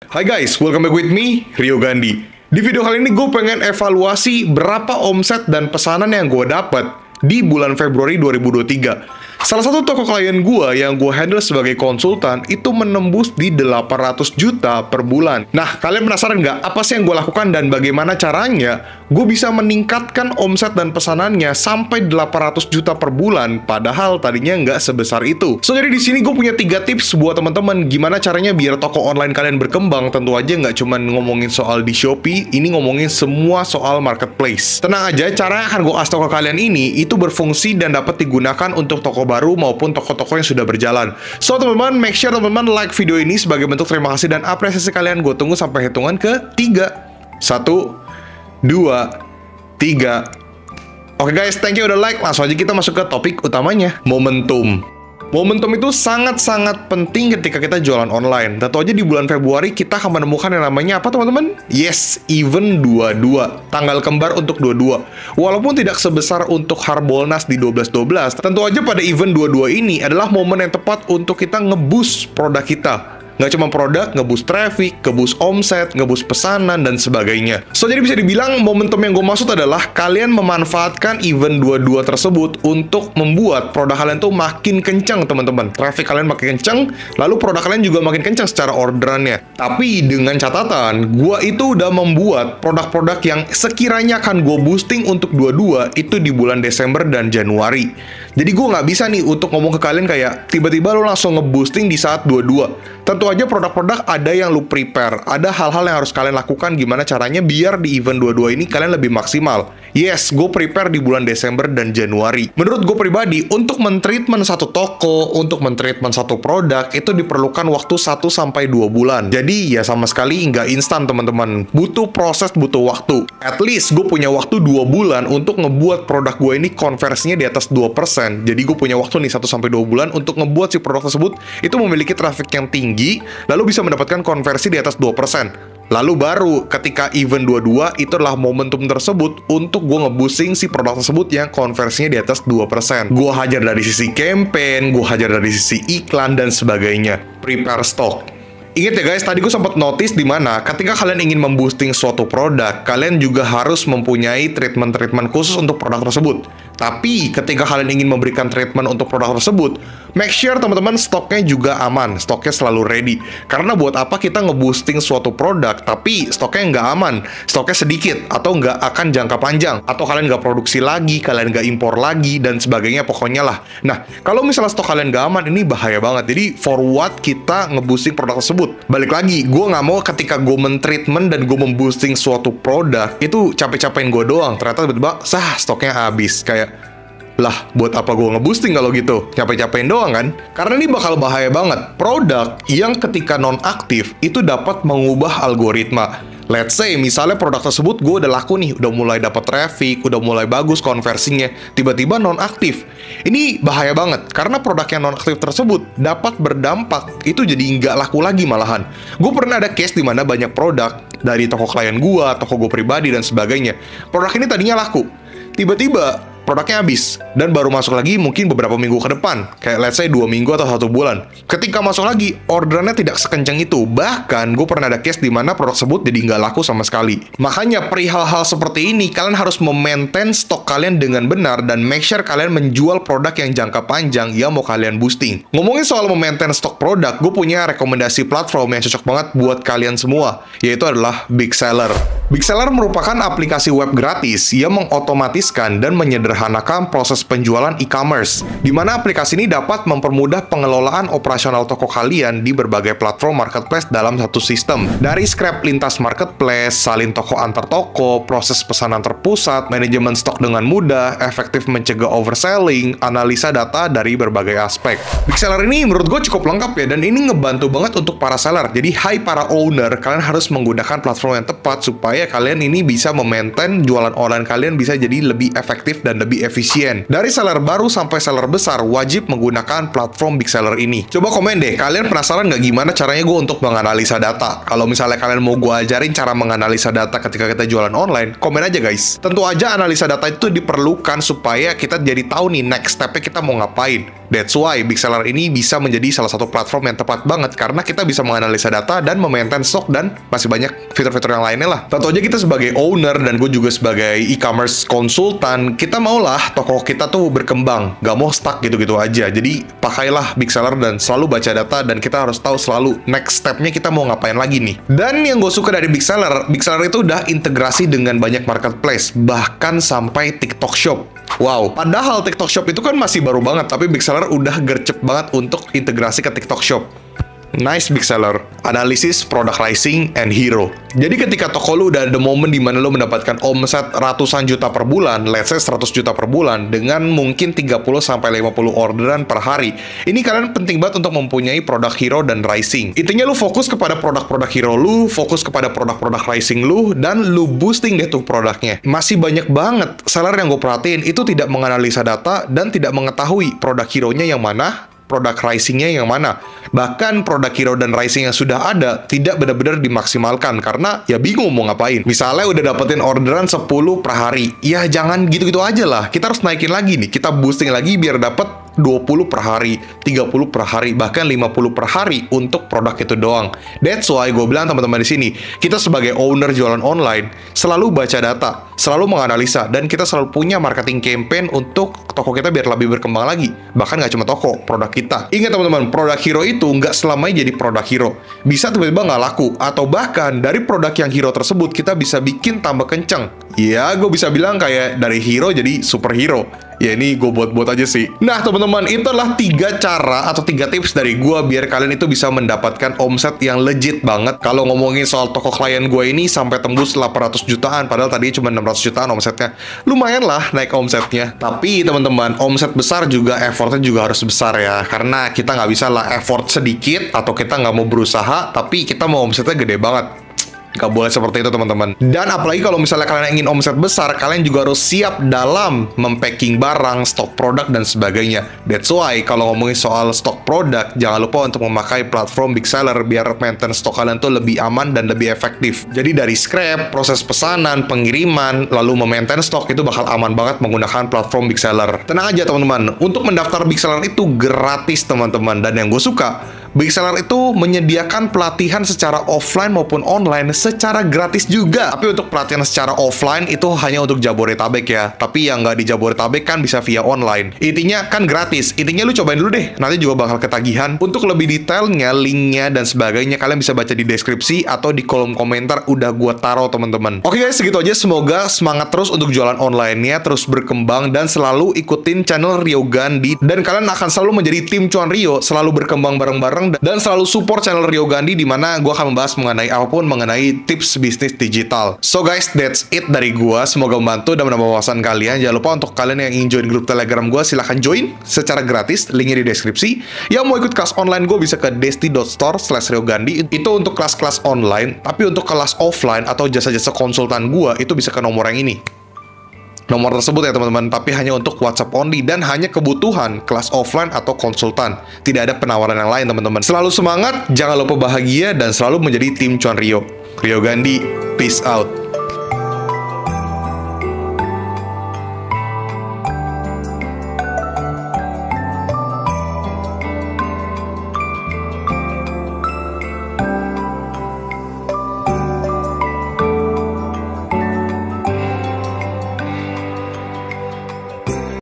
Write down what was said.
Hai guys, welcome back with me, Rio Gandhi. Di video kali ini gue pengen evaluasi berapa omset dan pesanan yang gue dapat di bulan Februari 2023. Salah satu toko klien gue yang gue handle sebagai konsultan itu menembus di 800 juta per bulan. Nah, kalian penasaran nggak apa sih yang gue lakukan dan bagaimana caranya gue bisa meningkatkan omset dan pesanannya sampai 800 juta per bulan, padahal tadinya nggak sebesar itu. So, jadi di sini gue punya 3 tips buat teman-teman gimana caranya biar toko online kalian berkembang. Tentu aja nggak cuma ngomongin soal di Shopee, ini ngomongin semua soal marketplace. Tenang aja, cara yang akan gue kasih tau ke kalian ini itu berfungsi dan dapat digunakan untuk toko baru maupun toko-toko yang sudah berjalan. So, teman-teman, make sure teman-teman like video ini sebagai bentuk terima kasih dan apresiasi kalian. Gue tunggu sampai hitungan ke 3. 1, 2, 3. Oke guys, thank you udah like. Langsung aja kita masuk ke topik utamanya, momentum. Momentum itu sangat-sangat penting ketika kita jualan online. Tentu aja di bulan Februari kita akan menemukan yang namanya apa teman-teman? Yes, event 22. Tanggal kembar untuk 22. Walaupun tidak sebesar untuk Harbolnas di 12-12, tentu aja pada event 22 ini adalah momen yang tepat untuk kita nge-boost produk kita. Nggak cuma produk, nge-boost traffic, nge-boost omset, nge-boost pesanan, dan sebagainya. So, jadi bisa dibilang momentum yang gue maksud adalah kalian memanfaatkan event 22 tersebut untuk membuat produk kalian tuh makin kencang, teman-teman. Traffic kalian makin kencang, lalu produk kalian juga makin kencang secara orderannya. Tapi dengan catatan, gue itu udah membuat produk-produk yang sekiranya akan gue boosting untuk 22 itu di bulan Desember dan Januari. Jadi gue nggak bisa nih untuk ngomong ke kalian kayak tiba-tiba lo langsung nge-boosting di saat 22. Tentu aja produk-produk ada yang lu prepare, ada hal-hal yang harus kalian lakukan gimana caranya biar di event 22 ini kalian lebih maksimal. Yes, gue prepare di bulan Desember dan Januari. Menurut gue pribadi, untuk men-treatment satu toko, untuk men-treatment satu produk, itu diperlukan waktu 1-2 bulan. Jadi ya sama sekali nggak instan teman-teman. Butuh proses, butuh waktu. At least gue punya waktu 2 bulan untuk ngebuat produk gue ini konversinya di atas 2%. Jadi gue punya waktu nih 1-2 bulan untuk ngebuat si produk tersebut itu memiliki traffic yang tinggi, lalu bisa mendapatkan konversi di atas 2%. Lalu baru ketika event 22 itu adalah momentum tersebut untuk gue nge-boosting si produk tersebut yang konversinya di atas 2%. Gue hajar dari sisi campaign, gue hajar dari sisi iklan, dan sebagainya. Prepare stock. Ingat ya guys, tadi gue sempat notice di mana ketika kalian ingin memboosting suatu produk, kalian juga harus mempunyai treatment-treatment khusus untuk produk tersebut. Tapi ketika kalian ingin memberikan treatment untuk produk tersebut, make sure teman-teman stoknya juga aman, stoknya selalu ready. Karena buat apa kita nge-boosting suatu produk, tapi stoknya nggak aman, stoknya sedikit, atau nggak akan jangka panjang, atau kalian nggak produksi lagi, kalian nggak impor lagi, dan sebagainya pokoknya lah. Nah, kalau misalnya stok kalian nggak aman, ini bahaya banget. Jadi, for what kita nge-boosting produk tersebut? Balik lagi, gue nggak mau ketika gue men-treatment dan gue memboosting suatu produk, itu capek-capekin gue doang. Ternyata tiba-tiba, stoknya habis. Kayak, lah, buat apa gue nge-boosting kalau gitu? Capek-capekin doang kan? Karena ini bakal bahaya banget. Produk yang ketika non-aktif itu dapat mengubah algoritma. Let's say, misalnya produk tersebut gue udah laku nih, udah mulai dapat traffic, udah mulai bagus konversinya, tiba-tiba non-aktif. Ini bahaya banget, karena produk yang non-aktif tersebut dapat berdampak, itu jadi nggak laku lagi malahan. Gue pernah ada case di mana banyak produk, dari toko klien gue, toko gue pribadi, dan sebagainya. Produk ini tadinya laku, tiba-tiba produknya habis, dan baru masuk lagi mungkin beberapa minggu ke depan, kayak let's say 2 minggu atau 1 bulan. Ketika masuk lagi, orderannya tidak sekencang itu. Bahkan, gue pernah ada case di mana produk tersebut jadi nggak laku sama sekali. Makanya, perihal hal seperti ini, kalian harus memaintain stok kalian dengan benar, dan make sure kalian menjual produk yang jangka panjang yang mau kalian boosting. Ngomongin soal memaintain stok produk, gue punya rekomendasi platform yang cocok banget buat kalian semua, yaitu adalah Big Seller. Big Seller merupakan aplikasi web gratis yang mengotomatiskan dan menyederhanakan proses penjualan e-commerce, di mana aplikasi ini dapat mempermudah pengelolaan operasional toko kalian di berbagai platform marketplace dalam satu sistem. Dari scrap lintas marketplace, salin toko antar toko, proses pesanan terpusat, manajemen stok dengan mudah, efektif mencegah overselling, analisa data dari berbagai aspek. Big Seller ini menurut gue cukup lengkap ya, dan ini ngebantu banget untuk para seller. Jadi, hai para owner, kalian harus menggunakan platform yang tepat supaya supaya kalian ini bisa memaintain jualan online kalian bisa jadi lebih efektif dan lebih efisien. Dari seller baru sampai seller besar wajib menggunakan platform big seller ini. Coba komen deh, kalian penasaran nggak gimana caranya gue untuk menganalisa data? Kalau misalnya kalian mau gue ajarin cara menganalisa data ketika kita jualan online, komen aja guys. Tentu aja analisa data itu diperlukan supaya kita jadi tahu nih next step-nya kita mau ngapain. That's why big seller ini bisa menjadi salah satu platform yang tepat banget karena kita bisa menganalisa data dan memaintain stok dan masih banyak fitur-fitur yang lainnya lah. Tentu aja kita sebagai owner dan gue juga sebagai e-commerce konsultan, kita maulah toko kita tuh berkembang, gak mau stuck gitu-gitu aja. Jadi pakailah big seller dan selalu baca data dan kita harus tahu selalu next step-nya kita mau ngapain lagi nih. Dan yang gue suka dari big seller itu udah integrasi dengan banyak marketplace, bahkan sampai TikTok Shop. Wow, padahal TikTok Shop itu kan masih baru banget, tapi big seller udah gercep banget untuk integrasi ke TikTok Shop. Nice big seller. Analisis, product pricing, and hero. Jadi ketika toko lu udah ada momen di mana lu mendapatkan omset ratusan juta per bulan, let's say 100 juta per bulan, dengan mungkin 30-50 orderan per hari. Ini kalian penting banget untuk mempunyai produk hero dan rising. Intinya lu fokus kepada produk-produk hero lu, fokus kepada produk-produk rising lu, dan lu boosting deh tuh produknya. Masih banyak banget seller yang gue perhatiin itu tidak menganalisa data dan tidak mengetahui produk hero-nya yang mana, produk rising-nya yang mana. Bahkan produk hero dan rising yang sudah ada tidak benar-benar dimaksimalkan karena ya bingung mau ngapain. Misalnya udah dapetin orderan 10 per hari, ya jangan gitu-gitu aja lah. Kita harus naikin lagi nih, kita boosting lagi biar dapet 20 per hari, 30 per hari, bahkan 50 per hari untuk produk itu doang. That's why gue bilang teman-teman di sini, kita sebagai owner jualan online selalu baca data, selalu menganalisa, dan kita selalu punya marketing campaign untuk toko kita biar lebih berkembang lagi. Bahkan nggak cuma toko, produk kita. Ingat teman-teman, produk hero itu nggak selamanya jadi produk hero. Bisa tiba-tiba nggak laku, atau bahkan dari produk yang hero tersebut kita bisa bikin tambah kenceng. Ya, gue bisa bilang kayak dari hero jadi superhero. Ya ini gue buat-buat aja sih. Nah teman-teman, itu adalah 3 cara atau 3 tips dari gue biar kalian itu bisa mendapatkan omset yang legit banget. Kalau ngomongin soal toko klien gue ini sampai tembus 800 jutaan, padahal tadinya cuma 600 jutaan omsetnya. Lumayan lah naik omsetnya. Tapi teman-teman, omset besar juga effortnya juga harus besar ya. Karena kita nggak bisa lah effort sedikit atau kita nggak mau berusaha, tapi kita mau omsetnya gede banget. Gak boleh seperti itu teman-teman. Dan apalagi kalau misalnya kalian ingin omset besar, kalian juga harus siap dalam mempacking barang, stok produk, dan sebagainya. That's why kalau ngomongin soal stok produk, jangan lupa untuk memakai platform big seller biar maintain stok kalian tuh lebih aman dan lebih efektif. Jadi dari scrap, proses pesanan, pengiriman, lalu memaintain stok itu bakal aman banget menggunakan platform big seller. Tenang aja teman-teman, untuk mendaftar big seller itu gratis teman-teman. Dan yang gue suka, big seller itu menyediakan pelatihan secara offline maupun online secara gratis juga. Tapi untuk pelatihan secara offline itu hanya untuk Jabodetabek ya. Tapi yang nggak di Jabodetabek kan bisa via online. Intinya kan gratis. Intinya lu cobain dulu deh. Nanti juga bakal ketagihan. Untuk lebih detailnya, linknya dan sebagainya kalian bisa baca di deskripsi atau di kolom komentar udah gua taruh teman-teman. Oke guys, segitu aja. Semoga semangat terus untuk jualan online-nya terus berkembang dan selalu ikutin channel Rio Gandhi dan kalian akan selalu menjadi tim Cuan Rio, selalu berkembang bareng-bareng dan selalu support channel Rio Gandhi di mana gue akan membahas mengenai apapun mengenai tips bisnis digital. So guys, that's it dari gue. Semoga membantu dan menambah wawasan kalian. Jangan lupa untuk kalian yang ingin join grup Telegram gue, silahkan join secara gratis. Linknya di deskripsi. Yang mau ikut kelas online gue bisa ke desti.store/riogandhi. Itu untuk kelas-kelas online. Tapi untuk kelas offline atau jasa-jasa konsultan gue itu bisa ke nomor yang ini. Nomor tersebut ya teman-teman, tapi hanya untuk WhatsApp only dan hanya kebutuhan kelas offline atau konsultan. Tidak ada penawaran yang lain teman-teman. Selalu semangat, jangan lupa bahagia, dan selalu menjadi tim Cuan Rio. Rio Gandhi, peace out.